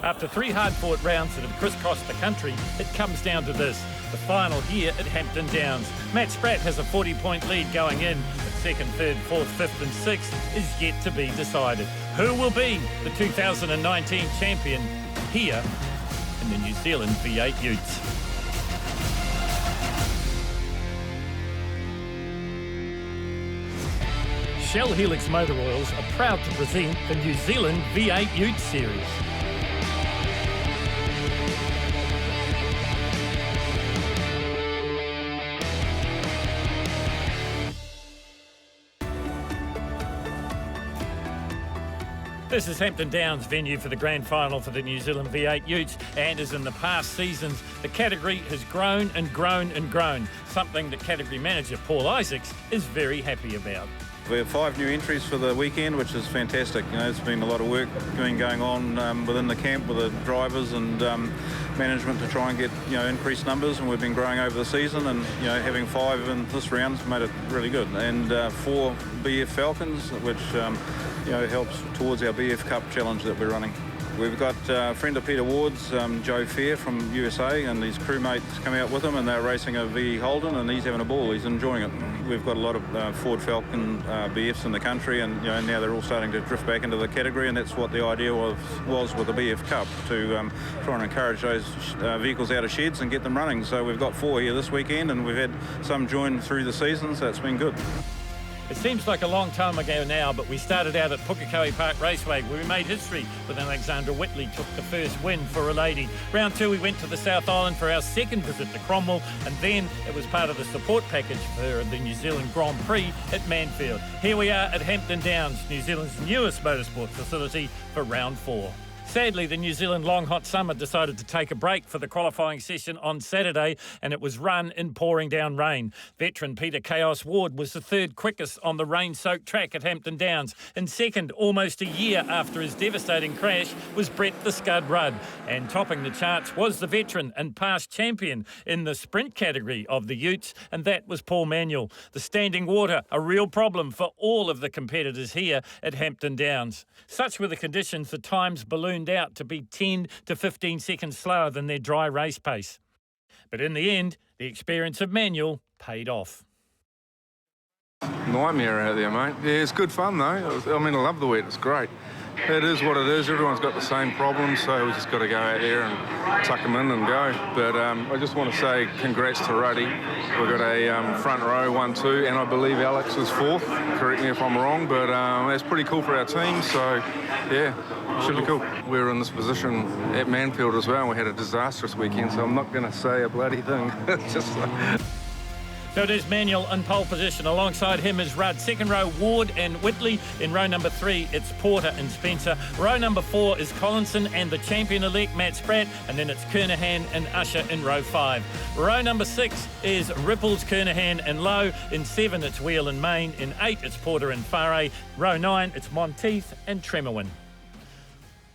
After 3 hard-fought rounds that have crisscrossed the country, it comes down to this, the final here at Hampton Downs. Matt Spratt has a 40-point lead going in, but second, third, fourth, fifth and sixth is yet to be decided. Who will be the 2019 champion here in the New Zealand V8 Utes? Shell Helix Motor Oils are proud to present the New Zealand V8 Ute series. This is Hampton Downs, venue for the grand final for the New Zealand V8 Utes, and as in the past seasons, the category has grown and grown and grown, something that category manager Paul Isaacs is very happy about. We have 5 new entries for the weekend, which is fantastic. You know, there's been a lot of work going on within the camp with the drivers and management to try and get increased numbers, and we've been growing over the season, and having 5 in this round's made it really good. And 4 BF Falcons, which helps towards our BF Cup challenge that we're running. We've got a friend of Peter Ward's, Joe Fair from USA, and his crewmates coming out with him, and they're racing a V Holden, and he's having a ball. He's enjoying it. We've got a lot of Ford Falcon BFs in the country, and now they're all starting to drift back into the category, and that's what the idea was with the BF Cup, to try and encourage those vehicles out of sheds and get them running. So we've got 4 here this weekend, and we've had some join through the season, so it's been good. It seems like a long time ago now, but we started out at Pukekohe Park Raceway, where we made history with Alexandra Whitley took the first win for a lady. Round 2 we went to the South Island for our second visit to Cromwell, and then it was part of the support package for the New Zealand Grand Prix at Manfield. Here we are at Hampton Downs, New Zealand's newest motorsport facility, for round 4. Sadly, the New Zealand Long Hot Summer decided to take a break for the qualifying session on Saturday, and it was run in pouring down rain. Veteran Peter Chaos Ward was the third quickest on the rain-soaked track at Hampton Downs. And second, almost a year after his devastating crash, was Brett the Scud Rudd. And topping the charts was the veteran and past champion in the sprint category of the Utes, and that was Paul Manuel. The standing water, a real problem for all of the competitors here at Hampton Downs. Such were the conditions, the times ballooned out to be 10 to 15 seconds slower than their dry race pace. But in the end, the experience of Manuel paid off. Nightmare out there, mate. Yeah, it's good fun though. I love the wet, it's great. It is what it is, everyone's got the same problems, so we just got to go out there and tuck them in and go. But I just want to say congrats to Ruddy. We've got a front row 1-2, and I believe Alex is 4th. Correct me if I'm wrong, but that's pretty cool for our team, so yeah, should be cool. We were in this position at Manfield as well, and we had a disastrous weekend, so I'm not going to say a bloody thing. Just So it is Manuel in pole position. Alongside him is Rudd. Second row, Ward and Whitley. In row number 3, it's Porter and Spencer. Row number 4 is Collinson and the champion-elect Matt Spratt. And then it's Kernahan and Usher in row 5. Row number 6 is Ripples, Kernahan and Lowe. In 7, it's Wheel and Main. In 8, it's Porter and Farre. Row 9, it's Monteith and Tremorwin.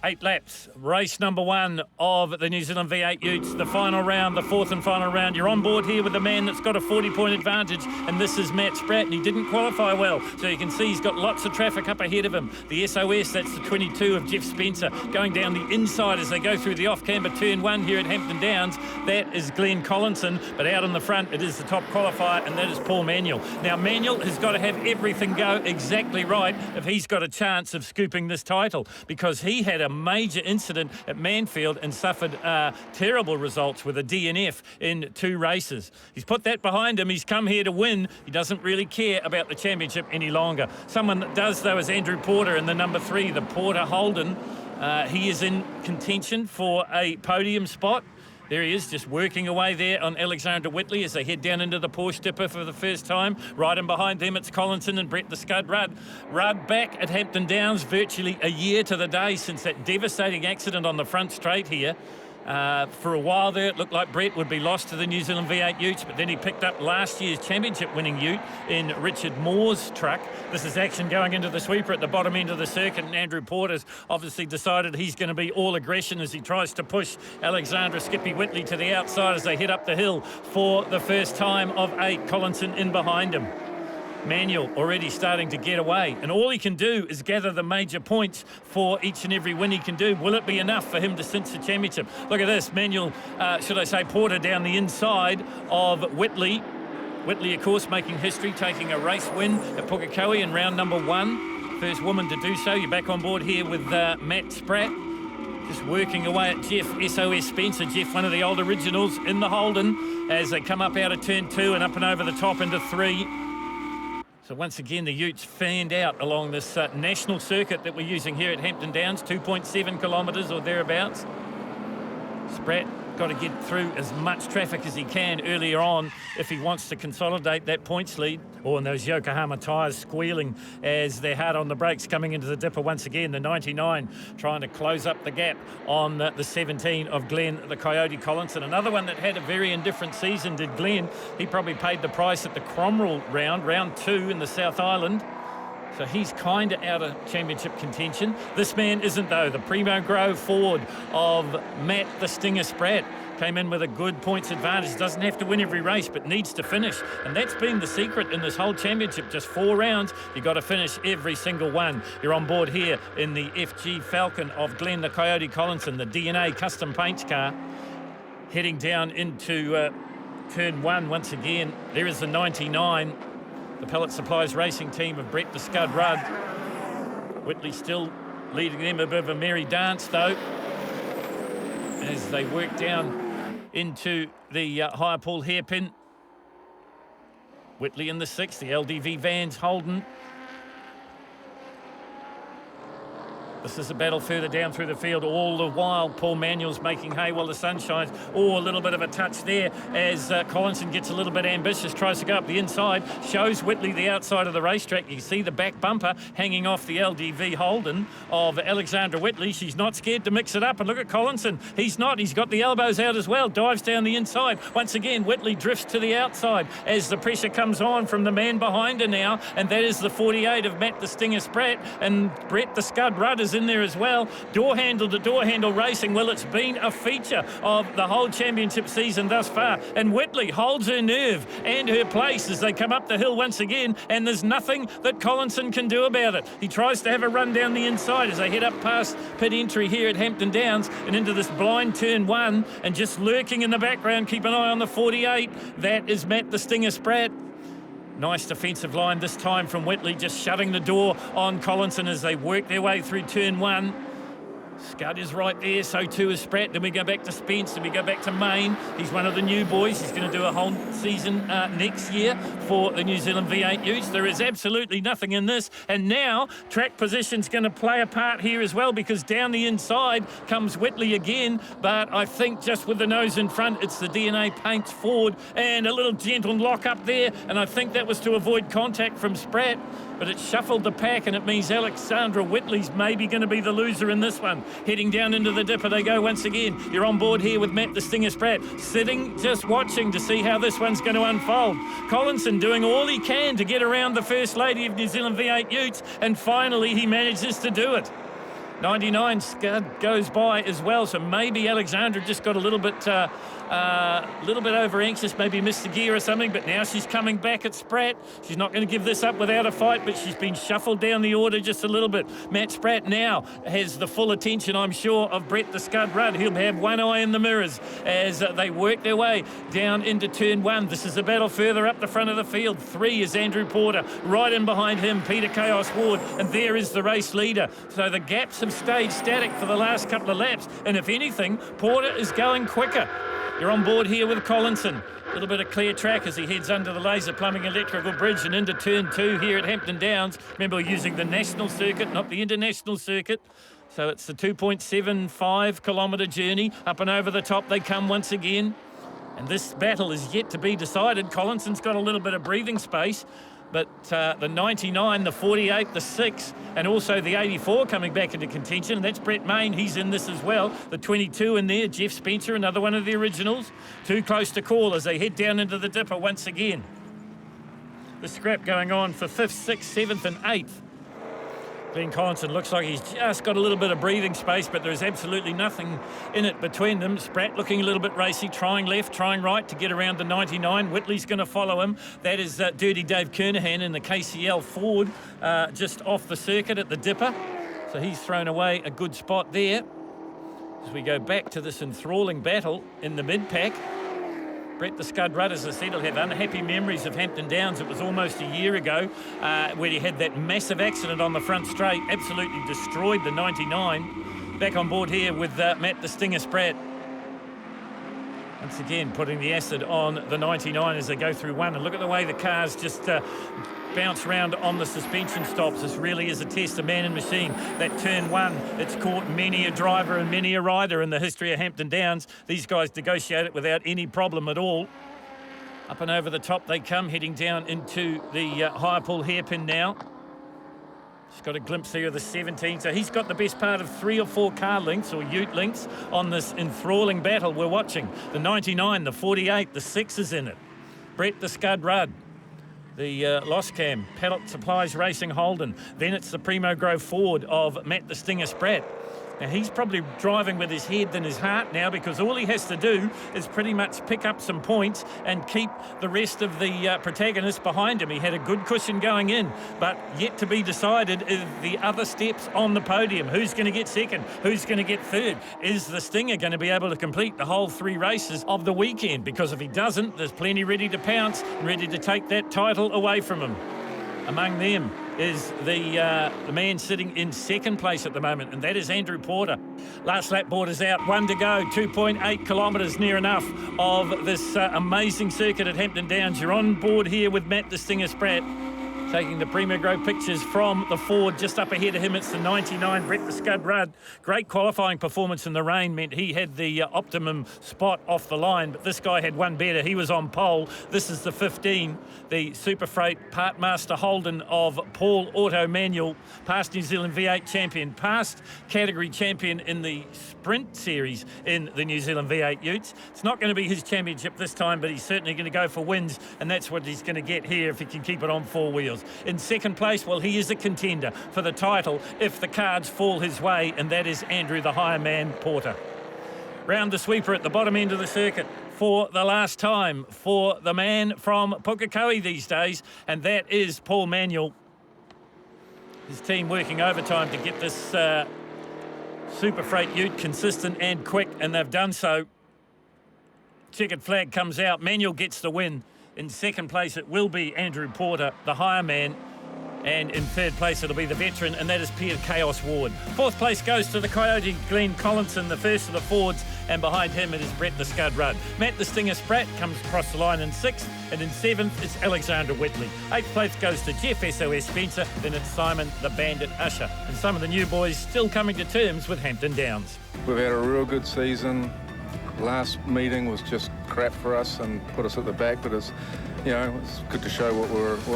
8 laps, race number 1 of the New Zealand V8 Utes, the final round, the 4th and final round. You're on board here with the man that's got a 40-point advantage, and this is Matt Spratt, and he didn't qualify well, so you can see he's got lots of traffic up ahead of him. The SOS, that's the 22 of Jeff Spencer, going down the inside as they go through the off-camber turn 1 here at Hampton Downs. That is Glenn Collinson, but out in the front, it is the top qualifier, and that is Paul Manuel. Now, Manuel has got to have everything go exactly right if he's got a chance of scooping this title, because he had a major incident at Manfield and suffered terrible results with a DNF in 2 races. He's put that behind him. He's come here to win. He doesn't really care about the championship any longer. Someone that does, though, is Andrew Porter in the number 3, the Porter Holden. He is in contention for a podium spot. There he is, just working away there on Alexandra Whitley as they head down into the Porsche Dipper for the first time. Right in behind them, it's Collinson and Brett the Scud Rudd. Rudd back at Hampton Downs, virtually a year to the day since that devastating accident on the front straight here. For a while there, it looked like Brett would be lost to the New Zealand V8 Utes, but then he picked up last year's championship-winning Ute in Richard Moore's truck. This is action going into the sweeper at the bottom end of the circuit, and Andrew Porter's obviously decided he's going to be all aggression as he tries to push Alexandra Skippy Whitley to the outside as they head up the hill for the first time of 8. Collinson in behind him. Manuel already starting to get away, and all he can do is gather the major points for each and every win he can do. Will it be enough for him to cinch the championship? Look at this, Manuel, Porter down the inside of Whitley. Whitley, of course, making history, taking a race win at Pukekohe in round number 1. First woman to do so. You're back on board here with Matt Spratt. Just working away at Jeff SOS Spencer. Jeff, one of the old originals in the Holden, as they come up out of turn 2 and up and over the top into 3. So once again, the Utes fanned out along this national circuit that we're using here at Hampton Downs, 2.7 kilometres or thereabouts. Spratt got to get through as much traffic as he can earlier on if he wants to consolidate that points lead. Oh, and those Yokohama tyres squealing as they're hard on the brakes coming into the dipper once again. The 99 trying to close up the gap on the 17 of Glenn, the Coyote Collinson. Another one that had a very indifferent season did Glenn. He probably paid the price at the Cromwell round 2 in the South Island. So he's kind of out of championship contention. This man isn't, though. The Primo Grove forward of Matt the Stinger Spratt came in with a good points advantage. Doesn't have to win every race, but needs to finish. And that's been the secret in this whole championship. Just 4 rounds. You've got to finish every single one. You're on board here in the FG Falcon of Glenn the Coyote Collinson, the DNA custom paints car, heading down into turn 1 once again. There is the 99. The Pellet Supplies racing team of Brett the Scud Rudd. Whitley still leading them a bit of a merry dance, though, as they work down into the higher pool hairpin. Whitley in the 6th, the LDV Vans Holden. This is a battle further down through the field. All the while, Paul Manuel's making hay while the sun shines. Oh, a little bit of a touch there as Collinson gets a little bit ambitious, tries to go up the inside, shows Whitley the outside of the racetrack. You can see the back bumper hanging off the LDV Holden of Alexandra Whitley. She's not scared to mix it up. And look at Collinson. He's not. He's got the elbows out as well. Dives down the inside. Once again, Whitley drifts to the outside as the pressure comes on from the man behind her now. And that is the 48 of Matt the Stinger Spratt. And Brett the Scud Rudd is in there as well. Door handle to door handle racing. Well, it's been a feature of the whole championship season thus far. And Whitley holds her nerve and her place as they come up the hill once again. And there's nothing that Collinson can do about it. He tries to have a run down the inside as they head up past pit entry here at Hampton Downs and into this blind turn 1. And just lurking in the background, keep an eye on the 48. That is Matt the Stinger Spratt. Nice defensive line this time from Whitley, just shutting the door on Collinson as they work their way through turn 1. Scud is right there, so too is Spratt. Then we go back to Spence, then we go back to Main. He's one of the new boys. He's going to do a whole season next year for the New Zealand V8 Utes. There is absolutely nothing in this. And now track position's going to play a part here as well, because down the inside comes Whitley again. But I think just with the nose in front, it's the DNA paints forward and a little gentle lock up there. And I think that was to avoid contact from Spratt. But it shuffled the pack, and it means Alexandra Whitley's maybe going to be the loser in this one. Heading down into the dipper they go once again. You're on board here with Matt the Stinger Spratt, sitting just watching to see how this one's going to unfold. Collinson doing all he can to get around the First Lady of New Zealand V8 Utes, and finally he manages to do it. 99 Scud goes by as well, so maybe Alexandra just got a little bit over anxious, maybe missed the gear or something, but now she's coming back at Spratt. She's not going to give this up without a fight, but she's been shuffled down the order just a little bit. Matt Spratt now has the full attention, I'm sure, of Brett the Scud Rudd. He'll have one eye in the mirrors as they work their way down into turn 1. This is a battle further up the front of the field. 3 is Andrew Porter, right in behind him, Peter Chaos Ward, and there is the race leader. So the gaps have stayed static for the last couple of laps, and if anything, Porter is going quicker. You're on board here with Collinson. A little bit of clear track as he heads under the Laser Plumbing Electrical Bridge and into turn 2 here at Hampton Downs. Remember, we're using the national circuit, not the international circuit. So it's the 2.75 kilometre journey. Up and over the top they come once again. And this battle is yet to be decided. Collinson's got a little bit of breathing space. But the 99, the 48, the 6, and also the 84 coming back into contention. And that's Brett Main. He's in this as well. The 22 in there. Jeff Spencer, another one of the originals. Too close to call as they head down into the dipper once again. The scrap going on for 5th, 6th, 7th and 8th. Ben Collinson looks like he's just got a little bit of breathing space, but there's absolutely nothing in it between them. Spratt looking a little bit racy, trying left, trying right to get around the 99. Whitley's going to follow him. That is Dirty Dave Kernahan in the KCL Ford, just off the circuit at the Dipper. So he's thrown away a good spot there. As we go back to this enthralling battle in the mid-pack, Brett the Scud Rudd, as I said, will have unhappy memories of Hampton Downs. It was almost a year ago where he had that massive accident on the front straight, absolutely destroyed the 99. Back on board here with Matt the Stinger Spratt. Once again, putting the acid on the 99 as they go through one. And look at the way the cars just bounce around on the suspension stops. This really is a test of man and machine. That turn one, it's caught many a driver and many a rider in the history of Hampton Downs. These guys negotiate it without any problem at all. Up and over the top they come, heading down into the higher pull hairpin now. Just got a glimpse there of the 17. So he's got the best part of 3 or 4 car lengths or ute lengths on this enthralling battle we're watching. The 99, the 48, the 6 is in it. Brett the Scud Rudd. The Lost Cam, Pallet Supplies Racing Holden. Then it's the Primo Grove Ford of Matt the Stinger Spratt. Now, he's probably driving with his head than his heart now, because all he has to do is pretty much pick up some points and keep the rest of the protagonists behind him. He had a good cushion going in, but yet to be decided is the other steps on the podium. Who's going to get second? Who's going to get third? Is the Stinger going to be able to complete the whole 3 races of the weekend? Because if he doesn't, there's plenty ready to pounce, ready to take that title away from him. Among them is the man sitting in second place at the moment, and that is Andrew Porter. Last lap board is out, 1 to go, 2.8 kilometres near enough of this amazing circuit at Hampton Downs. You're on board here with Matt the Stinger Spratt, taking the Primo Grove pictures from the Ford. Just up ahead of him, it's the 99, Brett the Scud Rudd. Great qualifying performance in the rain meant he had the optimum spot off the line, but this guy had one better. He was on pole. This is the 15, the Super Freight Partmaster Holden of Paul Auto Manual, past New Zealand V8 champion, past category champion in the Sprint Series in the New Zealand V8 Utes. It's not going to be his championship this time, but he's certainly going to go for wins, and that's what he's going to get here if he can keep it on 4 wheels. In second place, well, he is a contender for the title if the cards fall his way, and that is Andrew the Higher Man Porter. Round the sweeper at the bottom end of the circuit for the last time for the man from Pukekohe these days, and that is Paul Manuel. His team working overtime to get this Super Freight Ute consistent and quick, and they've done so. Checkered flag comes out. Manuel gets the win. In second place, it will be Andrew Porter, the higher man. And in third place, it'll be the veteran, and that is Peter Chaos Ward. Fourth place goes to the Coyote Glenn Collinson, the first of the Fords, and behind him it is Brett the Scud Rudd. Matt the Stinger Spratt comes across the line in 6th, and in 7th, it's Alexander Whitley. 8th place goes to Jeff SOS Spencer, then it's Simon the Bandit Usher. And some of the new boys still coming to terms with Hampton Downs. We've had a real good season. Last meeting was just crap for us and put us at the back, but it's good to show what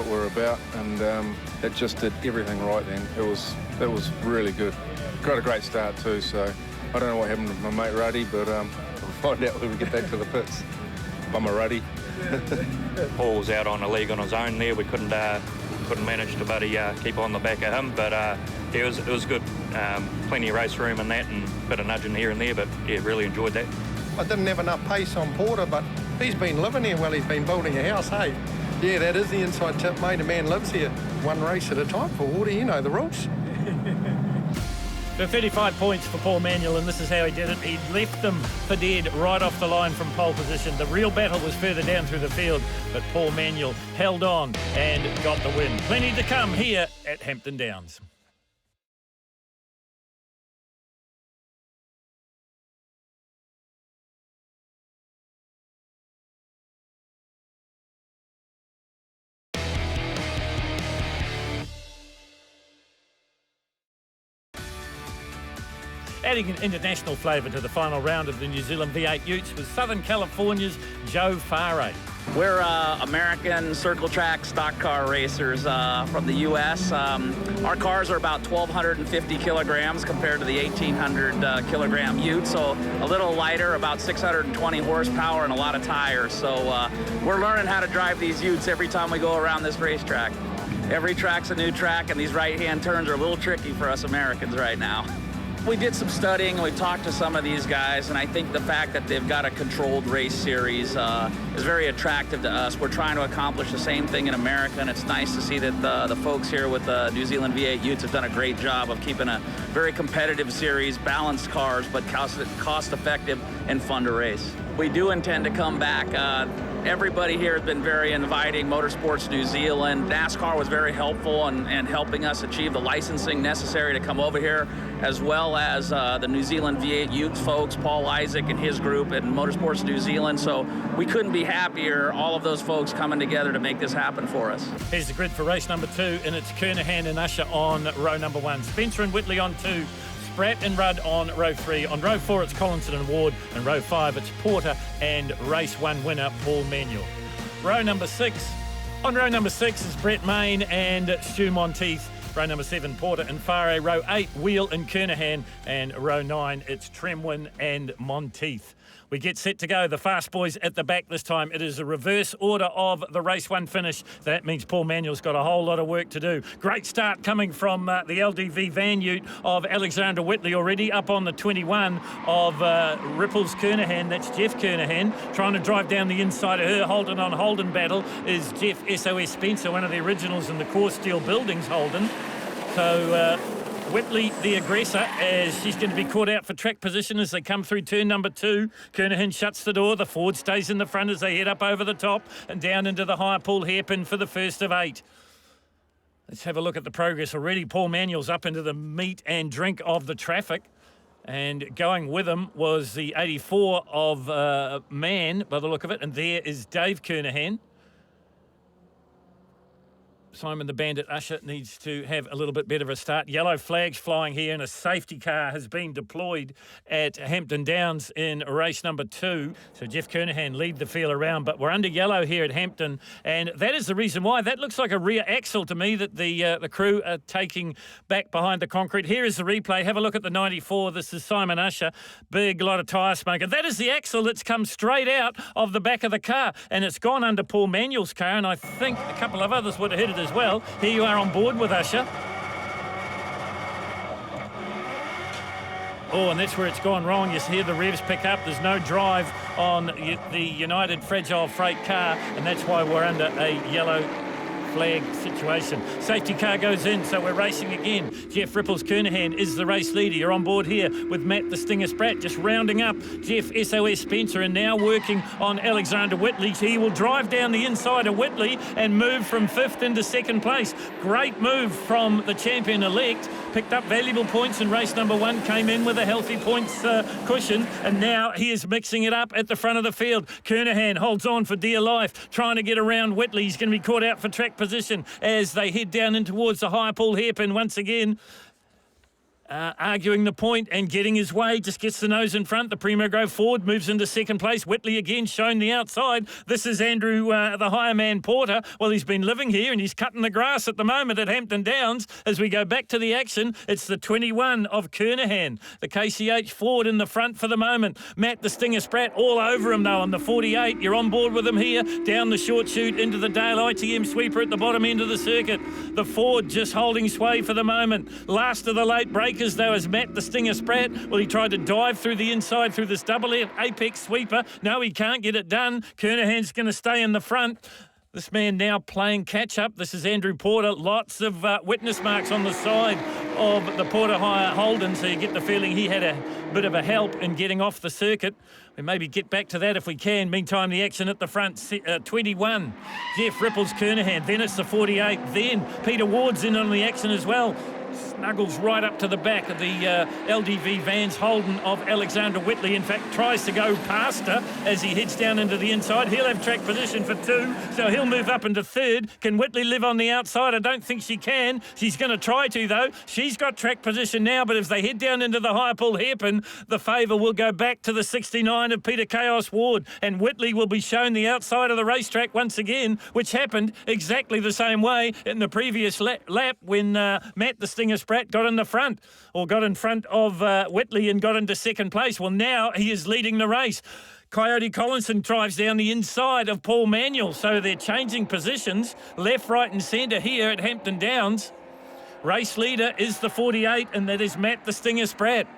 we're about, and it just did everything right then. It was really good. Got a great start too, so I don't know what happened to my mate Ruddy, but we'll find out when we get back to the pits. Bummer Ruddy. Paul was out on a league on his own there. We couldn't manage to keep on the back of him, but it was good. Plenty of race room and that, and a bit of nudging here and there, but yeah, really enjoyed that. I didn't have enough pace on Porter, but he's been living here while he's been building a house, hey? Yeah, that is the inside tip, mate. A man lives here one race at a time for water. You know the rules. For 35 points for Paul Manuel, and this is how he did it. He left them for dead right off the line from pole position. The real battle was further down through the field, but Paul Manuel held on and got the win. Plenty to come here at Hampton Downs. Adding an international flavour to the final round of the New Zealand V8 Utes was Southern California's Joe Farre. We're American circle track stock car racers from the U.S. Our cars are about 1,250 kilograms compared to the 1,800 kilogram Ute, so a little lighter, about 620 horsepower and a lot of tires. So we're learning how to drive these Utes every time we go around this racetrack. every track's a new track, and these right-hand turns are a little tricky for us Americans right now. We did some studying, and we talked to some of these guys, and I think the fact that they've got a controlled race series is very attractive to us. We're trying to accomplish the same thing in America, and it's nice to see that the folks here with the New Zealand V8 Utes have done a great job of keeping a very competitive series, balanced cars, but cost-effective and fun to race. We do intend to come back. Everybody here has been very inviting. Motorsports New Zealand, NASCAR was very helpful in helping us achieve the licensing necessary to come over here, as well as the New Zealand V8 Utes folks, Paul Isaac and his group at Motorsports New Zealand. So we couldn't be happier, all of those folks coming together to make this happen for us. Here's the grid for race number 2, and it's Kernahan and Usher on row number 1. Spencer and Whitley on 2. Spratt and Rudd on row 3. On row 4, it's Collinson and Ward. And row 5, it's Porter and race 1 winner, Paul Manuel. Row number 6. On row number 6 is Brett Main and Stu Monteith. Row number 7, Porter and Farre. Row 8, Wheel and Kernahan. And row 9, it's Tremwin and Monteith. We get set to go. The fast boys at the back this time. It is a reverse order of the race 1 finish. That means Paul Manuel's got a whole lot of work to do. Great start coming from the LDV Van Ute of Alexander Whitley already up on the 21 of Ripples Kernahan. That's Jeff Kernahan trying to drive down the inside of her. Holden on Holden battle is Jeff SOS Spencer, one of the originals in the Core Steel Buildings Holden. So Whitley, the aggressor, as she's going to be caught out for track position as they come through turn number 2. Kernahan shuts the door. The Ford stays in the front as they head up over the top and down into the high pull hairpin for the first of 8. Let's have a look at the progress already. Paul Manuel's up into the meat and drink of the traffic. And going with him was the 84 of Mann, by the look of it. And there is Dave Kernahan. Simon the Bandit Usher needs to have a little bit better of a start. Yellow flags flying here, and a safety car has been deployed at Hampton Downs in race number 2. So Jeff Kernahan lead the field around, but we're under yellow here at Hampton, and that is the reason why. That looks like a rear axle to me that the crew are taking back behind the concrete. Here is the replay. Have a look at the 94. This is Simon Usher. Big lot of tyre smoke. And that is the axle that's come straight out of the back of the car, and it's gone under Paul Manuel's car, and I think a couple of others would have hit it as well. Here you are on board with Usher. Oh, and that's where it's gone wrong. You hear the revs pick up. There's no drive on the United Fragile Freight car, and that's why we're under a yellow flag situation. Safety car goes in, so we're racing again. Jeff Ripples Kernahan is the race leader. You're on board here with Matt the Stinger Spratt, just rounding up Jeff SOS Spencer, and now working on Alexander Whitley. He will drive down the inside of Whitley and move from 5th into 2nd place. Great move from the champion-elect. Picked up valuable points in race number 1, came in with a healthy points cushion, and now he is mixing it up at the front of the field. Kernahan holds on for dear life, trying to get around Whitley. He's going to be caught out for track position as they head down in towards the high pull hairpin once again. Arguing the point and getting his way, just gets the nose in front. The Primo Grove Ford moves into 2nd place. Whitley again shown the outside. This is Andrew, the higher man Porter. Well, he's been living here and he's cutting the grass at the moment at Hampton Downs. As we go back to the action, it's the 21 of Kernahan. The KCH Ford in the front for the moment. Matt the Stinger Spratt all over him though on the 48. You're on board with him here. Down the short chute into the Dale ITM sweeper at the bottom end of the circuit. The Ford just holding sway for the moment. Last of the late breakers though is Matt the Stinger Spratt. Well, he tried to dive through the inside through this double apex sweeper. No, he can't get it done. Kernahan's going to stay in the front. This man now playing catch-up. This is Andrew Porter. Lots of witness marks on the side of the Porter Hire Holden, so you get the feeling he had a bit of a help in getting off the circuit. We maybe get back to that if we can. Meantime, the action at the front, 21. Jeff Ripples Kernahan. Then it's the 48. Then Peter Ward's in on the action as well. Snuggles right up to the back of the LDV Vans Holden of Alexander Whitley. In fact, tries to go past her as he heads down into the inside. He'll have track position for 2, so he'll move up into 3rd. Can Whitley live on the outside? I don't think she can. She's going to try to, though. She's got track position now, but if they head down into the high pull hairpin, the favour will go back to the 69 of Peter Chaos Ward, and Whitley will be shown the outside of the racetrack once again, which happened exactly the same way in the previous lap when Matt the Stinger Spratt got in the front, or got in front of Whitley and got into second place. Well, now he is leading the race. Coyote Collinson drives down the inside of Paul Manuel, so they're changing positions left, right and centre here at Hampton Downs. Race leader is the 48, and that is Matt the Stinger Spratt.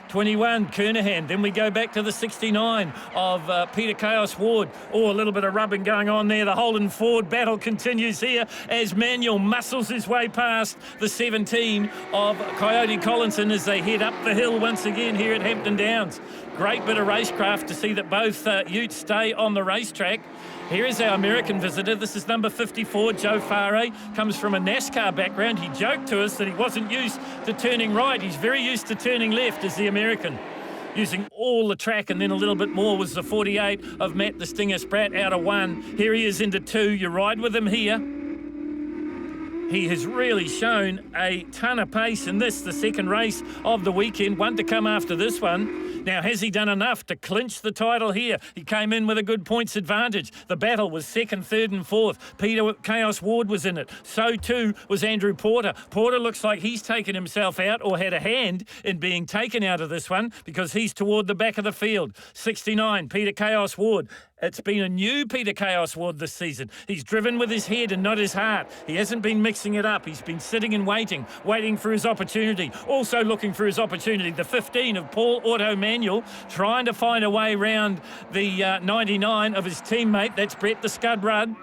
21, Kernahan. Then we go back to the 69 of Peter Chaos Ward. Oh, a little bit of rubbing going on there. The Holden Ford battle continues here as Manuel muscles his way past the 17 of Coyote Collinson as they head up the hill once again here at Hampton Downs. Great bit of racecraft to see that both Utes stay on the racetrack. Here is our American visitor. This is number 54, Joe Farre. Comes from a NASCAR background. He joked to us that he wasn't used to turning right. He's very used to turning left as the American. Using all the track and then a little bit more was the 48 of Matt the Stinger Spratt out of 1. Here he is into 2. You ride with him here. He has really shown a ton of pace in this, the second race of the weekend. One to come after this one. Now, has he done enough to clinch the title here? He came in with a good points advantage. The battle was second, third and fourth. Peter Chaos Ward was in it. So too was Andrew Porter. Porter looks like he's taken himself out, or had a hand in being taken out of this one, because he's toward the back of the field. 69, Peter Chaos Ward. It's been a new Peter Chaos Ward this season. He's driven with his head and not his heart. He hasn't been mixing it up. He's been sitting and waiting for his opportunity. Also looking for his opportunity. The 15 of Paul Otto Manuel, trying to find a way round the 99 of his teammate. That's Brett the Scud Rudd.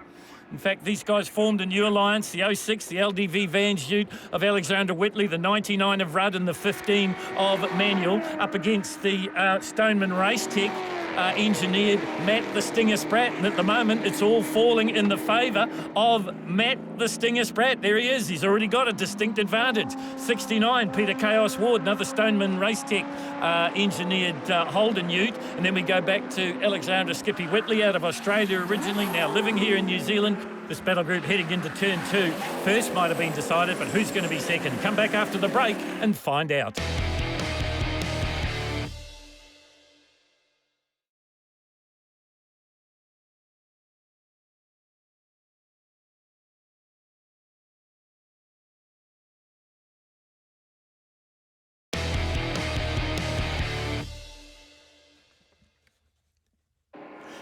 In fact, these guys formed a new alliance, the 06, the LD V8 Ute of Alexander Whitley, the 99 of Rudd and the 15 of Manuel, up against the Stoneman Race Tech engineered Matt the Stinger Spratt. And at the moment, it's all falling in the favour of Matt the Stinger Spratt. There he is. He's already got a distinct advantage. 69, Peter Chaos Ward, another Stoneman Race Tech engineered Holden Ute. And then we go back to Alexander Skippy Whitley out of Australia originally, now living here in New Zealand. This battle group heading into turn 2. First might have been decided, but who's going to be second? Come back after the break and find out.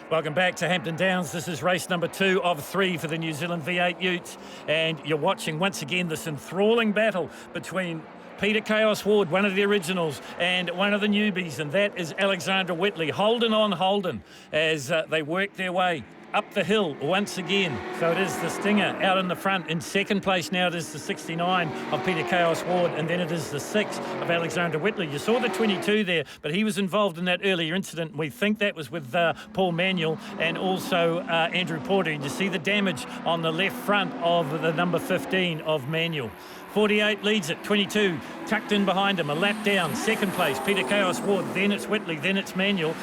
Welcome back to Hampton Downs. This is race number 2 of 3 for the New Zealand V8 Utes. And you're watching once again this enthralling battle between Peter Chaos Ward, one of the originals, and one of the newbies, and that is Alexander Whitley. Holden on Holden as they work their way up the hill once again. So it is the Stinger out in the front. In second place now it is the 69 of Peter Chaos Ward, and then it is the 6 of Alexander Whitley. You saw the 22 there, but he was involved in that earlier incident. We think that was with Paul Manuel and also Andrew Porter. You see the damage on the left front of the number 15 of Manuel. 48 leads it, 22 tucked in behind him, a lap down, second place, Peter Chaos Ward, then it's Whitley, then it's Manuel.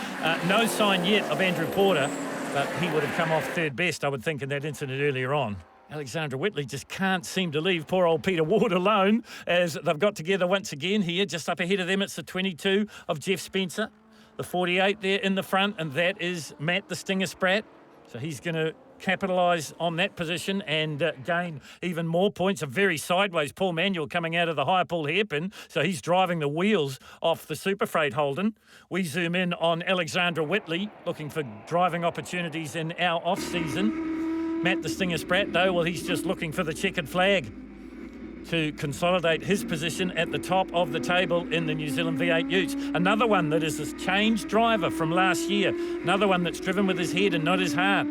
No sign yet of Andrew Porter, but he would have come off third best, I would think, in that incident earlier on. Alexander Whitley just can't seem to leave poor old Peter Ward alone as they've got together once again here. Just up ahead of them, it's the 22 of Jeff Spencer, the 48 there in the front, and that is Matt the Stinger Spratt. So he's going to capitalise on that position and gain even more points. A very sideways Paul Manuel coming out of the higher pull hairpin, so he's driving the wheels off the Super Freight Holden. We zoom in on Alexander Whitley, looking for driving opportunities in our off-season. Matt the Stinger Spratt, though, well, he's just looking for the checkered flag to consolidate his position at the top of the table in the New Zealand V8 Utes. Another one that is this changed driver from last year. Another one that's driven with his head and not his heart.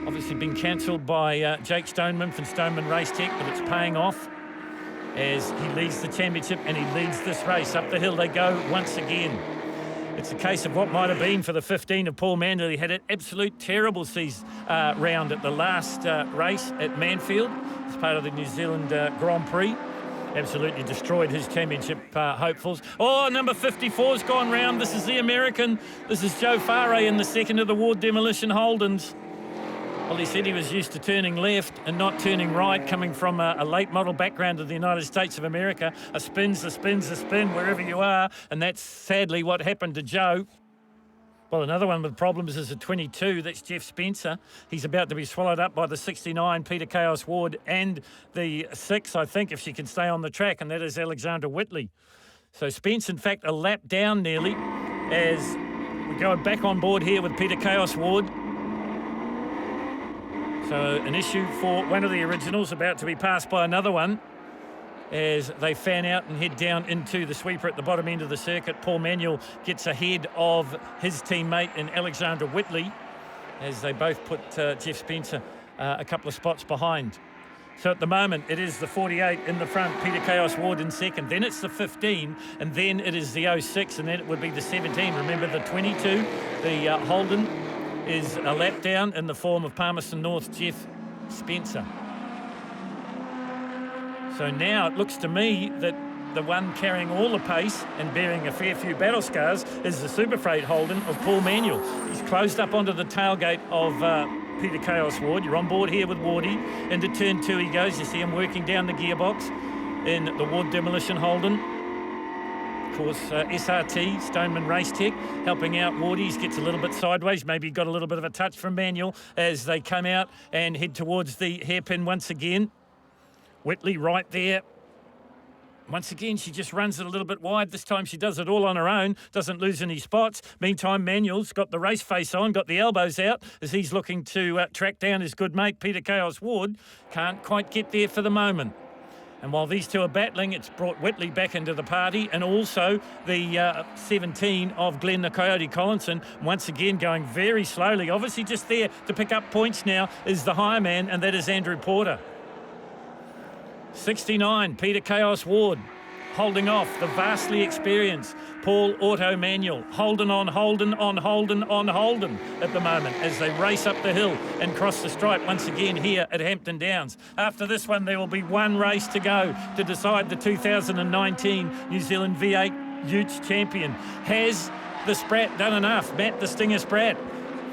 Obviously been cancelled by Jake Stoneman from Stoneman Race Tech, but it's paying off as he leads the championship and he leads this race. Up the hill they go once again. It's a case of what might have been for the 15 of Paul Manuel. He had an absolute terrible round at the last race at Manfield as part of the New Zealand Grand Prix. Absolutely destroyed his championship hopefuls. Oh, number 54's gone round. This is the American. This is Joe Farre in the second of the Ward Demolition Holdens. Well, he said he was used to turning left and not turning right, coming from a late model background of the United States of America. A spin's a spin wherever you are, and that's sadly what happened to Joe. Well, another one with problems is a 22. That's Jeff Spencer. He's about to be swallowed up by the 69, Peter Chaos Ward, and the 6, I think, if she can stay on the track, and that is Alexandra Whitley. So Spence, in fact, a lap down nearly as we go back on board here with Peter Chaos Ward. So an issue for one of the originals, about to be passed by another one as they fan out and head down into the sweeper at the bottom end of the circuit. Paul Manuel gets ahead of his teammate in Alexandra Whitley as they both put Jeff Spencer a couple of spots behind. So at the moment, it is the 48 in the front, Peter Chaos Ward in second. Then it's the 15, and then it is the 06, and then it would be the 17. Remember the 22, the Holden, is a lap down in the form of Palmerston North, Jeff Spencer. So now it looks to me that the one carrying all the pace and bearing a fair few battle scars is the Super Freight Holden of Paul Manuel. He's closed up onto the tailgate of Peter Chaos Ward. You're on board here with Wardy. Into turn 2 he goes. You see him working down the gearbox in the Ward Demolition Holden. Of course, SRT, Stoneman Race Tech, helping out Wardies. Gets a little bit sideways. Maybe got a little bit of a touch from Manuel as they come out and head towards the hairpin once again. Whitley right there. Once again, she just runs it a little bit wide. This time she does it all on her own, doesn't lose any spots. Meantime, Manuel's got the race face on, got the elbows out as he's looking to track down his good mate, Peter Chaos Ward. Can't quite get there for the moment. And while these two are battling, it's brought Whitley back into the party, and also the 17 of Glenn the Coyote Collinson, once again going very slowly. Obviously just there to pick up points now is the higher man, and that is Andrew Porter. 69, Peter Chaos Ward, holding off the vastly experienced Paul Auto Manuel. Holden on Holden on Holden on Holden at the moment as they race up the hill and cross the stripe once again here at Hampton Downs. After this one, there will be one race to go to decide the 2019 New Zealand V8 Utes champion. Has the Sprat done enough? Matt the Stinger Sprat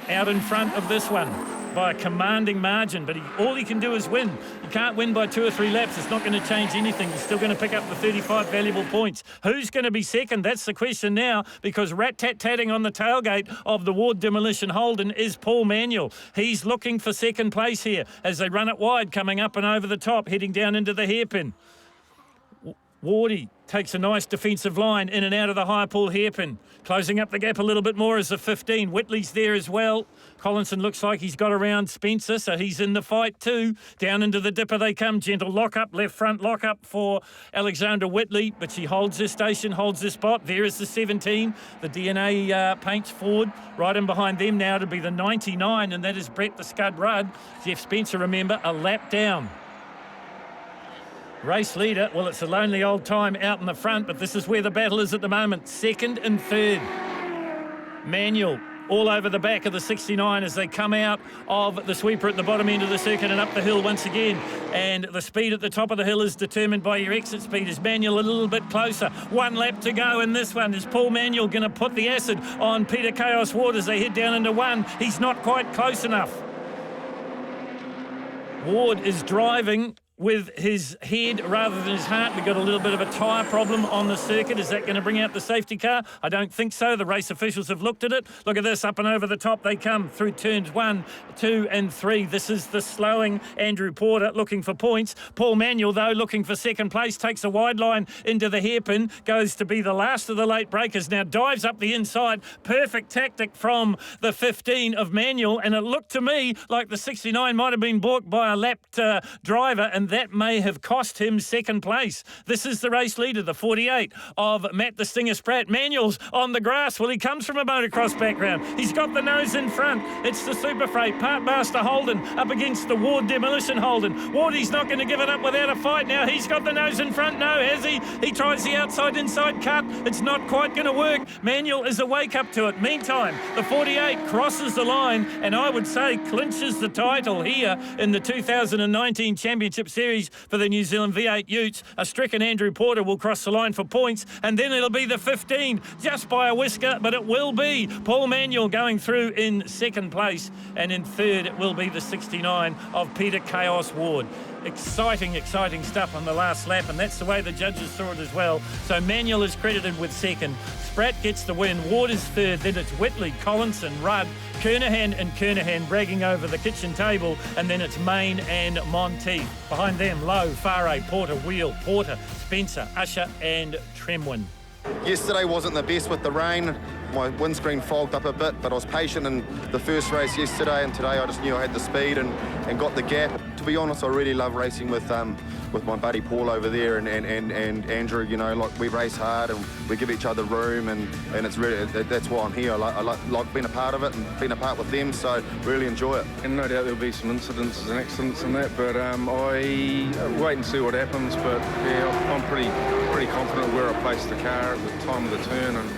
out in front of this one by a commanding margin, but all he can do is win. You can't win by 2 or 3 laps. It's not going to change anything. He's still going to pick up the 35 valuable points. Who's going to be second? That's the question now, because rat-tat-tatting on the tailgate of the Ward Demolition Holden is Paul Manuel. He's looking for second place here as they run it wide, coming up and over the top, heading down into the hairpin. Wardy takes a nice defensive line in and out of the high pull hairpin. Closing up the gap a little bit more as the 15. Whitley's there as well. Collinson looks like he's got around Spencer, so he's in the fight too. Down into the dipper they come. Gentle lock-up, left front lock-up for Alexandra Whitley, but she holds this station, holds this spot. There is the 17. The DNA paints forward. Right in behind them now to be the 99, and that is Brett the Scud Rudd. Jeff Spencer, remember, a lap down. Race leader, well, it's a lonely old time out in the front, but this is where the battle is at the moment. Second and third. Manuel all over the back of the 69 as they come out of the sweeper at the bottom end of the circuit and up the hill once again. And the speed at the top of the hill is determined by your exit speed. Is Manuel a little bit closer? 1 lap to go in this one. Is Paul Manuel going to put the acid on Peter Chaos Ward as they head down into 1? He's not quite close enough. Ward is driving with his head rather than his heart. We've got a little bit of a tyre problem on the circuit. Is that going to bring out the safety car? I don't think so. The race officials have looked at it. Look at this, up and over the top they come through turns 1, 2 and 3. This is the slowing Andrew Porter looking for points. Paul Manuel, though, looking for second place, takes a wide line into the hairpin, goes to be the last of the late breakers. Now dives up the inside. Perfect tactic from the 15 of Manuel, and it looked to me like the 69 might have been balked by a lapped driver, and that may have cost him second place. This is the race leader, the 48 of Matt the Stinger Spratt. Manuel's on the grass. Well, he comes from a motocross background. He's got the nose in front. It's the Super Freight Partmaster Holden up against the Ward Demolition Holden. Wardy's not going to give it up without a fight now. He's got the nose in front. No, has he? He tries the outside-inside cut. It's not quite going to work. Manuel is awake up to it. Meantime, the 48 crosses the line and I would say clinches the title here in the 2019 Championship Series for the New Zealand V8 Utes. A stricken Andrew Porter will cross the line for points, and then it'll be the 15 just by a whisker, but it will be Paul Manuel going through in second place, and in third it will be the 69 of Peter Chaos Ward. exciting stuff on the last lap, and that's the way the judges saw it as well. So Manuel is credited with second. Spratt gets the win. Ward is third. Then it's Whitley, Collinson, Rudd, Kernahan bragging over the kitchen table, and then it's Main and Monteith. Behind them, Lowe, Farah, Porter, Wheel, Porter, Spencer, Usher and Tremwin. Yesterday wasn't the best with the rain. My windscreen fogged up a bit, but I was patient in the first race yesterday, and today I just knew I had the speed and got the gap. To be honest, I really love racing with my buddy Paul over there and Andrew. You know, like, we race hard and we give each other room, and it's really, that's why I'm here. I like being a part of it and being a part with them, so really enjoy it. And no doubt there'll be some incidents and accidents and that, but I wait and see what happens. But yeah, I'm pretty confident where I placed the car at the time of the turn, and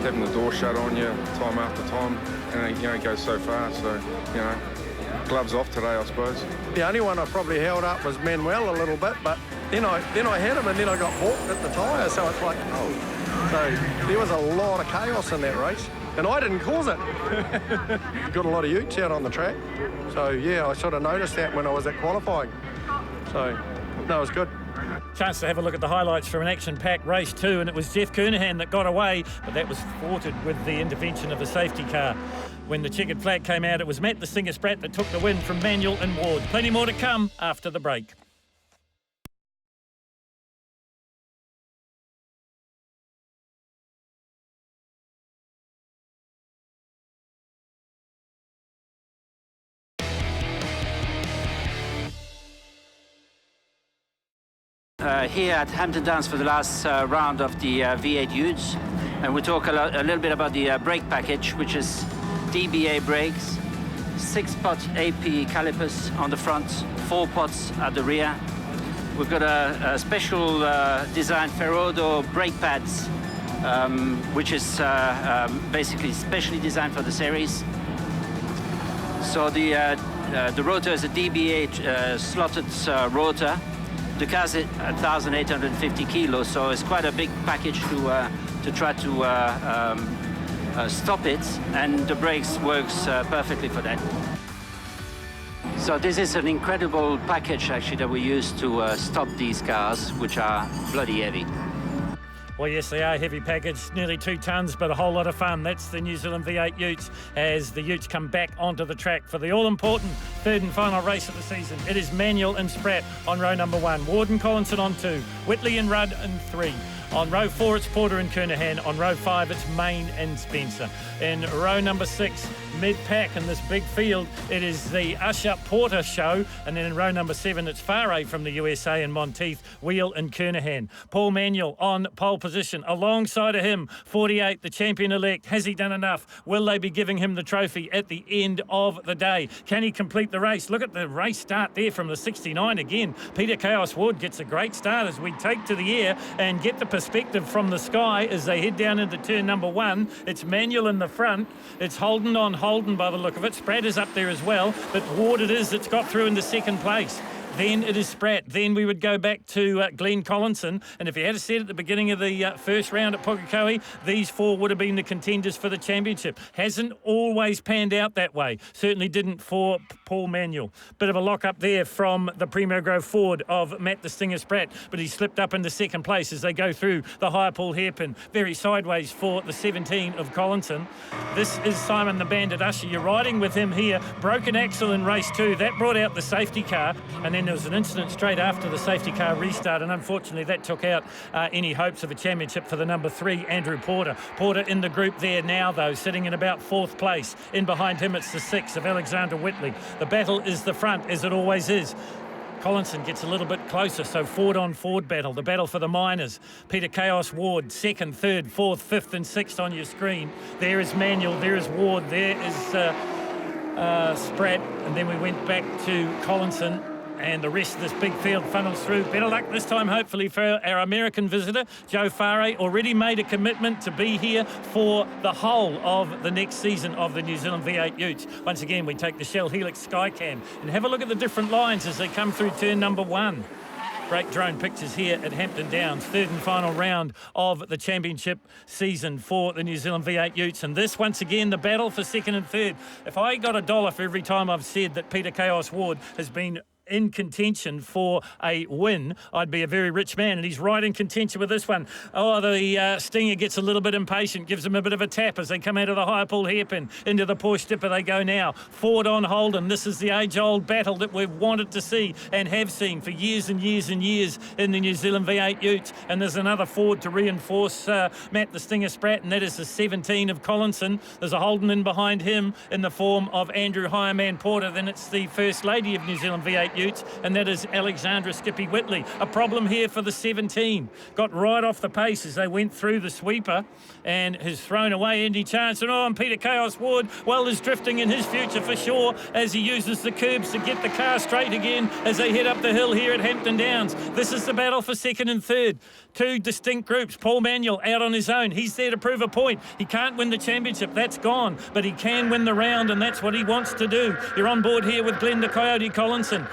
having the door shut on you time after time, and it goes so far. So gloves off today, I suppose. The only one I probably held up was Manuel a little bit, but then I had him and then I got balked at the tyre, so it's like, oh. So there was a lot of chaos in that race, and I didn't cause it. Got a lot of utes out on the track, so yeah, I sort of noticed that when I was at qualifying. So no, it was good. Chance to have a look at the highlights from an action-packed race 2, and it was Jeff Kernahan that got away, but that was thwarted with the intervention of the safety car. When the checkered flag came out, it was Matt the Stinger Spratt that took the win from Manuel and Ward. Plenty more to come after the break. Here at Hampton Downs for the last round of the V8 Utes, and we talk a little bit about the brake package, which is DBA brakes, 6-pot AP calipers on the front, 4 pots at the rear. We've got a special designed Ferrodo brake pads, which is basically specially designed for the series. So the rotor is a DBA slotted rotor. The car's at 1,850 kilos, so it's quite a big package to try to stop it, and the brakes works perfectly for that. So this is an incredible package actually that we use to stop these cars, which are bloody heavy. Well, yes, they are heavy package, nearly 2 tonnes, but a whole lot of fun. That's the New Zealand V8 Utes as the Utes come back onto the track for the all-important third and final race of the season. It is Manuel and Spratt on row number 1, Ward and Collinson on 2, Whitley and Rudd on 3. On row 4, it's Porter and Kernahan. On row 5, it's Main and Spencer. In row number 6, mid-pack in this big field, it is the Usher-Porter show. And then in row number 7, it's Farah from the USA and Monteith, Wheel and Kernahan. Paul Manuel on pole position. Alongside of him, 48, the champion-elect. Has he done enough? Will they be giving him the trophy at the end of the day? Can he complete the race? Look at the race start there from the 69 again. Peter Chaos Ward gets a great start as we take to the air and get the perspective from the sky as they head down into turn number 1. It's Manuel in the front. It's Holden on Holden by the look of it. Spratt is up there as well, but Ward it is that's got through into second place. Then it is Spratt. Then we would go back to Glenn Collinson. And if he had said at the beginning of the first round at Pukekohe, these 4 would have been the contenders for the championship. Hasn't always panned out that way. Certainly didn't for Paul Manuel. Bit of a lock up there from the Primo Grove Ford of Matt the Stinger Spratt, but he slipped up into second place as they go through the higher Paul hairpin. Very sideways for the 17 of Collinson. This is Simon the Bandit Usher. You're riding with him here. Broken axle in race 2. That brought out the safety car, and then there was an incident straight after the safety car restart, and unfortunately that took out any hopes of a championship for the number 3, Andrew Porter. Porter in the group there now, though, sitting in about 4th place. In behind him, it's the 6 of Alexander Whitley. The battle is the front, as it always is. Collinson gets a little bit closer, so Ford on Ford battle, the battle for the minors. Peter Chaos Ward, 2nd, 3rd, 4th, 5th and 6th on your screen. There is Manuel, there is Ward, there is Spratt, and then we went back to Collinson. And the rest of this big field funnels through. Better luck this time, hopefully, for our American visitor. Joe Farah already made a commitment to be here for the whole of the next season of the New Zealand V8 Utes. Once again, we take the Shell Helix Skycam and have a look at the different lines as they come through turn number 1. Great drone pictures here at Hampton Downs, third and final round of the championship season for the New Zealand V8 Utes. And this, once again, the battle for 2nd and 3rd. If I got $1 for every time I've said that Peter Chaos Ward has been in contention for a win, I'd be a very rich man. And he's right in contention with this one. Oh, the Stinger gets a little bit impatient, gives him a bit of a tap as they come out of the high pull hairpin. Into the Porsche Dipper they go now. Forward on Holden. This is the age-old battle that we've wanted to see and have seen for years and years and years in the New Zealand V8 Ute. And there's another forward to reinforce Matt the Stinger Spratt, and that is the 17 of Collinson. There's a Holden in behind him in the form of Andrew Hireman Porter. Then it's the First Lady of New Zealand V8 Utes, and that is Alexandra Skippy Whitley. A problem here for the 17. Got right off the pace as they went through the sweeper and has thrown away any chance. And Peter Chaos Ward, well, is drifting in his future for sure as he uses the curbs to get the car straight again as they head up the hill here at Hampton Downs. This is the battle for second and third. Two distinct groups. Paul Manuel out on his own. He's there to prove a point. He can't win the championship. That's gone. But he can win the round, and that's what he wants to do. You're on board here with Glenn the Coyote Collinson.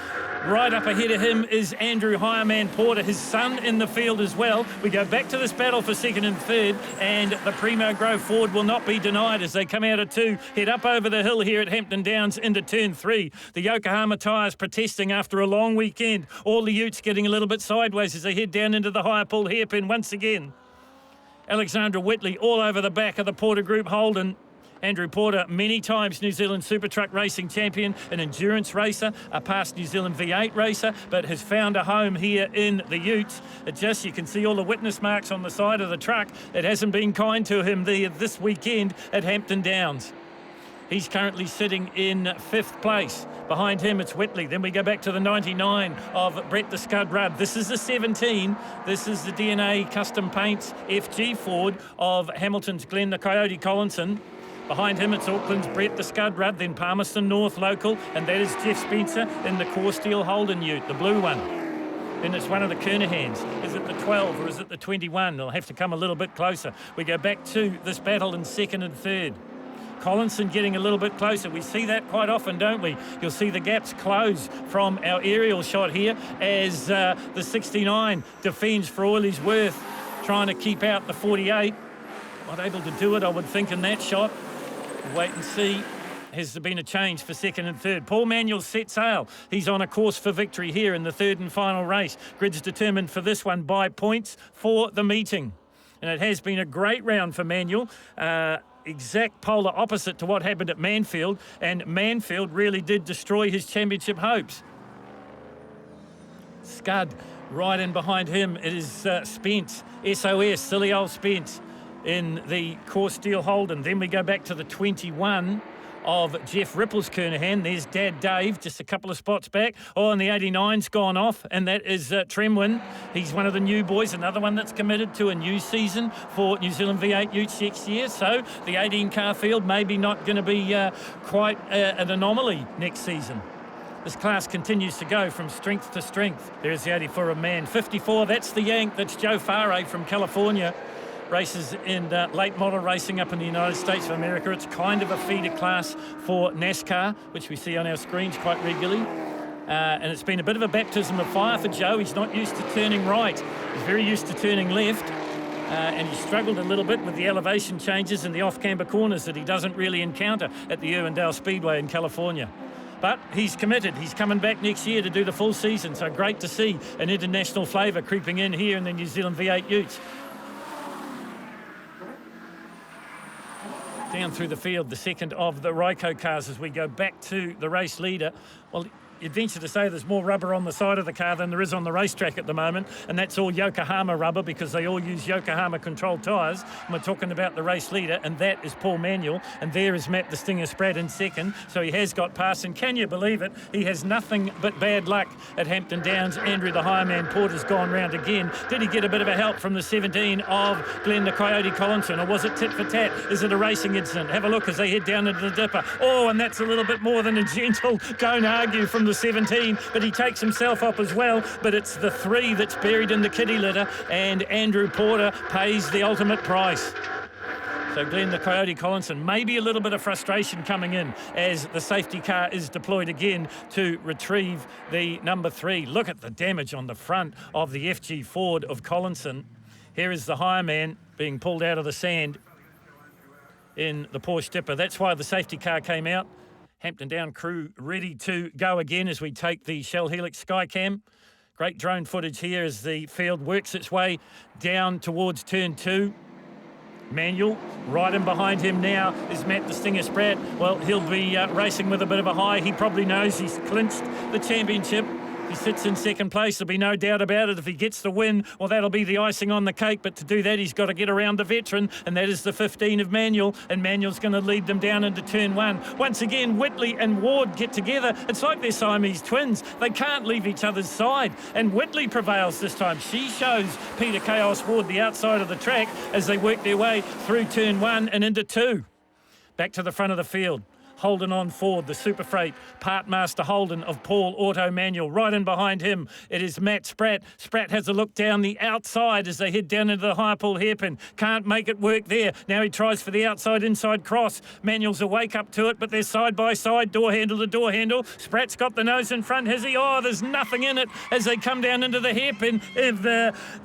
Right up ahead of him is Andrew Hireman Porter, his son in the field as well. We go back to this battle for second and third, and the Primo Grove Ford will not be denied as they come out of two, head up over the hill here at Hampton Downs into turn three. The Yokohama tyres protesting after a long weekend. All the Utes getting a little bit sideways as they head down into the high pull hairpin once again. Alexandra Whitley all over the back of the Porter Group Holden. Andrew Porter, many times New Zealand Super Truck Racing champion, an endurance racer, a past New Zealand V8 racer, but has found a home here in the Utes. You can see all the witness marks on the side of the truck. It hasn't been kind to him this weekend at Hampton Downs. He's currently sitting in fifth place. Behind him, it's Whitley. Then we go back to the 99 of Brett the Scud Rudd. This is the 17. This is the DNA Custom Paints FG Ford of Hamilton's Glenn the Coyote Collinson. Behind him, it's Auckland's Brett the Scud Rudd, then Palmerston North local, and that is Jeff Spencer in the Core Steel Holden Ute, the blue one. Then it's one of the Kernahans. Is it the 12 or is it the 21? They'll have to come a little bit closer. We go back to this battle in second and third. Collinson getting a little bit closer. We see that quite often, don't we? You'll see the gaps close from our aerial shot here as the 69 defends for all he's worth, trying to keep out the 48. Not able to do it, I would think, in that shot. Wait and see. Has there been a change for second and third? Paul Manuel set sail. He's on a course for victory here in the third and final race. Grid's determined for this one by points for the meeting. And it has been a great round for Manuel. Exact polar opposite to what happened at Manfield. And Manfield really did destroy his championship hopes. Scud right in behind him. It is Spence. SOS, silly old Spence, in the Core Steel Holden. Then we go back to the 21 of Jeff Ripple's Kernahan. There's Dad Dave, just a couple of spots back. And the 89's gone off, and that is Tremwin. He's one of the new boys, another one that's committed to a new season for New Zealand V8 Utes next year. So the 18-car field maybe not going to be quite an anomaly next season. This class continues to go from strength to strength. There's the 84 of Man. 54, that's the Yank. That's Joe Farre from California. Races in late model racing up in the United States of America. It's kind of a feeder class for NASCAR, which we see on our screens quite regularly. And it's been a bit of a baptism of fire for Joe. He's not used to turning right. He's very used to turning left. And he struggled a little bit with the elevation changes and the off-camber corners that he doesn't really encounter at the Irwindale Speedway in California. But he's committed. He's coming back next year to do the full season. So great to see an international flavour creeping in here in the New Zealand V8 Utes. Down through the field, the second of the Ryco cars as we go back to the race leader. Well, you'd venture to say there's more rubber on the side of the car than there is on the racetrack at the moment, and that's all Yokohama rubber because they all use Yokohama controlled tyres. And we're talking about the race leader, and that is Paul Manuel, and there is Matt the Stinger Spratt in second, so he has got past, and can you believe it? He has nothing but bad luck at Hampton Downs. Andrew the Hireman Porter's gone round again. Did he get a bit of a help from the 17 of Glenn the Coyote Collinson, or was it tit for tat? Is it a racing incident? Have a look as they head down into the dipper. And that's a little bit more than a gentle don't argue from the 17, but he takes himself up as well. But it's the 3 that's buried in the kitty litter, and Andrew Porter pays the ultimate price. So Glenn the Coyote Collinson, maybe a little bit of frustration coming in as the safety car is deployed again to retrieve the number 3. Look at the damage on the front of the FG Ford of Collinson. Here is the Hireman being pulled out of the sand in the Porsche Dipper. That's why the safety car came out. Hampton Downs crew ready to go again as we take the Shell Helix Skycam. Great drone footage here as the field works its way down towards turn 2. Manuel, right in behind him now is Matt the Stinger Spratt. Well, he'll be racing with a bit of a high. He probably knows he's clinched the championship. He sits in second place. There'll be no doubt about it. If he gets the win, well, that'll be the icing on the cake. But to do that, he's got to get around the veteran, and that is the 15 of Manuel. And Manuel's going to lead them down into turn 1. Once again, Whitley and Ward get together. It's like they're Siamese twins. They can't leave each other's side. And Whitley prevails this time. She shows Peter Chaos Ward the outside of the track as they work their way through turn 1 and into 2. Back to the front of the field. Holden on forward, the Super Freight part master Holden of Paul Auto Manual. Right in behind him, it is Matt Spratt. Spratt has a look down the outside as they head down into the high pull hairpin. Can't make it work there. Now he tries for the outside-inside cross. Manual's awake up to it, but they're side by side, door handle to door handle. Spratt's got the nose in front, has he? Oh, there's nothing in it as they come down into the hairpin.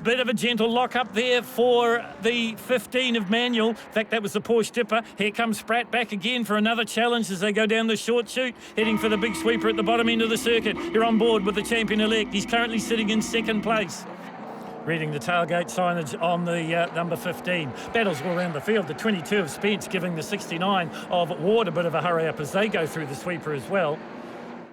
Bit of a gentle lock up there for the 15 of Manual. In fact, that was the Porsche Dipper. Here comes Spratt back again for another challenge as they go down the short chute, heading for the big sweeper at the bottom end of the circuit. You're on board with the champion-elect. He's currently sitting in second place. Reading the tailgate signage on the number 15. Battles all around the field. The 22 of Spence giving the 69 of Ward a bit of a hurry up as they go through the sweeper as well.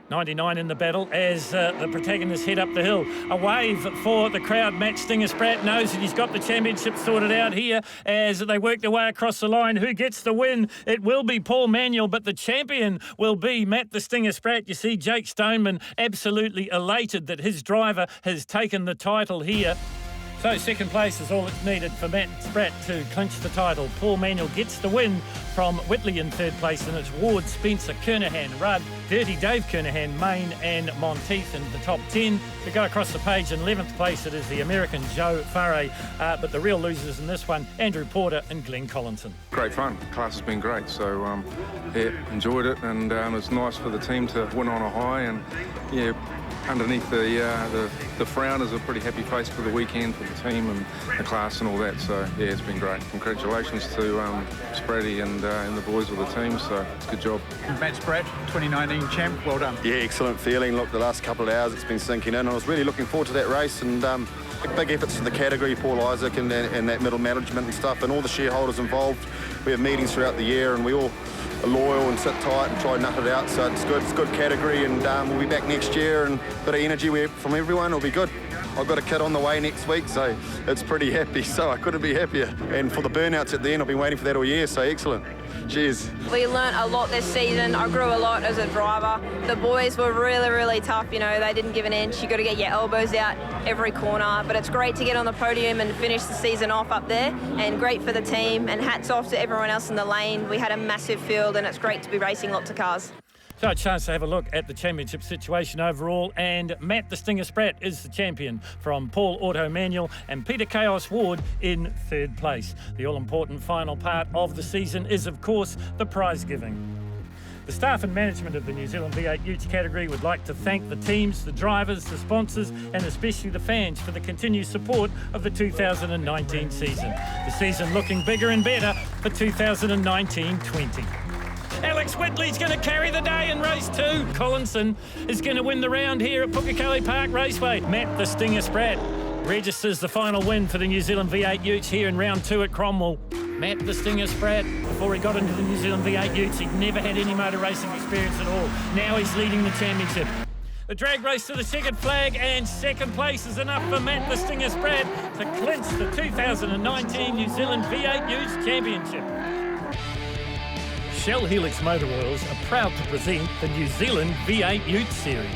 99 in the battle as the protagonists head up the hill. A wave for the crowd. Matt Stinger Spratt knows that he's got the championship sorted out here as they work their way across the line. Who gets the win? It will be Paul Manuel, but the champion will be Matt the Stinger Spratt. You see Jake Stoneman absolutely elated that his driver has taken the title here. So second place is all that's needed for Matt Spratt to clinch the title. Paul Manuel gets the win from Whitley in third place, and it's Ward, Spencer, Kernahan, Rudd, Dirty Dave Kernahan, Main and Monteith in the top 10. We go across the page in 11th place. It is the American Joe Farre, but the real losers in this one, Andrew Porter and Glenn Collinson. Great fun. The class has been great, so yeah, enjoyed it, and it's nice for the team to win on a high, and yeah, underneath the frown is a pretty happy face for the weekend for the team and the class and all that. So yeah, it's been great. Congratulations to Spratty and the boys of the team. So it's a good job. Matt Spratt, 2019 champ. Well done. Yeah, excellent feeling. Look, the last couple of hours it's been sinking in. I was really looking forward to that race, and big efforts to the category, Paul Isaac and that middle management and stuff, and all the shareholders involved. We have meetings throughout the year, and we all are loyal and sit tight and try and nut it out. So it's good. It's a good category, and we'll be back next year, and a bit of energy from everyone will be good. I've got a kid on the way next week, so it's pretty happy. So I couldn't be happier. And for the burnouts at the end, I've been waiting for that all year. So excellent. Cheers. We learnt a lot this season. I grew a lot as a driver. The boys were really, really tough. You know, they didn't give an inch. You got to get your elbows out every corner. But it's great to get on the podium and finish the season off up there. And great for the team. And hats off to everyone else in the lane. We had a massive field, and it's great to be racing lots of cars. So a chance to have a look at the championship situation overall, and Matt the Stinger Spratt is the champion from Paul Auto Manual, and Peter Chaos Ward in third place. The all-important final part of the season is, of course, the prize giving. The staff and management of the New Zealand V8 Utes category would like to thank the teams, the drivers, the sponsors, and especially the fans for the continued support of the 2019 season. The season looking bigger and better for 2019-20. Alex Whitley's going to carry the day in race 2. Collinson is going to win the round here at Pukekohe Park Raceway. Matt the Stinger Spratt registers the final win for the New Zealand V8 Utes here in round 2 at Cromwell. Matt the Stinger Spratt, before he got into the New Zealand V8 Utes, he'd never had any motor racing experience at all. Now he's leading the championship. The drag race to the checkered flag, and second place is enough for Matt the Stinger Spratt to clinch the 2019 New Zealand V8 Utes Championship. Shell Helix Motor Oils are proud to present the New Zealand V8 Ute Series.